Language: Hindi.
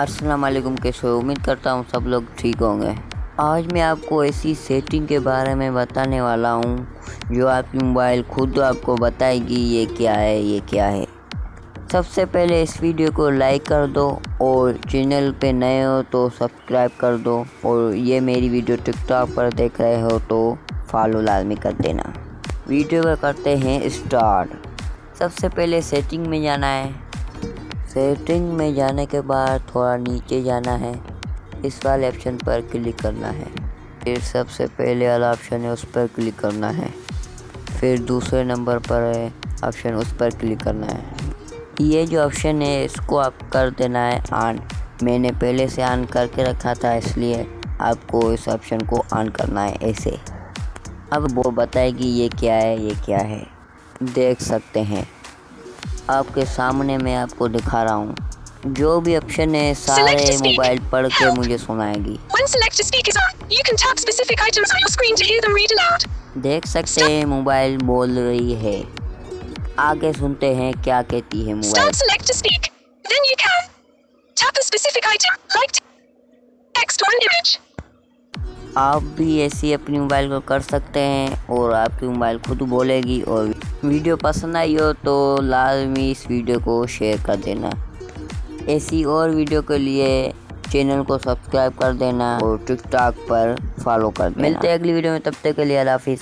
अस्सलाम वालेकुम। कैसे हो? उम्मीद करता हूँ सब लोग ठीक होंगे। आज मैं आपको ऐसी सेटिंग के बारे में बताने वाला हूँ जो आपकी मोबाइल खुद आपको बताएगी ये क्या है, ये क्या है। सबसे पहले इस वीडियो को लाइक कर दो और चैनल पे नए हो तो सब्सक्राइब कर दो, और ये मेरी वीडियो टिकटॉक पर देख रहे हो तो फॉलो लाजमी कर देना। वीडियो को करते हैं स्टार्ट। सबसे पहले सेटिंग में जाना है। सेटिंग में जाने के बाद थोड़ा नीचे जाना है, इस वाले ऑप्शन पर क्लिक करना है। फिर सबसे पहले वाला ऑप्शन है उस पर क्लिक करना है। फिर दूसरे नंबर पर है ऑप्शन, उस पर क्लिक करना है। ये जो ऑप्शन है इसको आप कर देना है ऑन। मैंने पहले से ऑन करके रखा था, इसलिए आपको इस ऑप्शन को ऑन करना है ऐसे। अब वो बताएगी ये क्या है, ये क्या है। देख सकते हैं आपके सामने, मैं आपको दिखा रहा हूँ। जो भी ऑप्शन है सारे मोबाइल पढ़ के मुझे सुनाएगी। देख सकते हैं मोबाइल बोल रही है। आगे सुनते हैं क्या कहती है मोबाइल। आप भी ऐसी अपनी मोबाइल को कर सकते हैं और आपकी मोबाइल खुद बोलेगी। और वीडियो पसंद आई हो तो लाजमी इस वीडियो को शेयर कर देना। ऐसी और वीडियो के लिए चैनल को सब्सक्राइब कर देना और टिकटॉक पर फॉलो कर देना। मिलते हैं अगली वीडियो में, तब तक के लिए अल्लाह हाफिज़।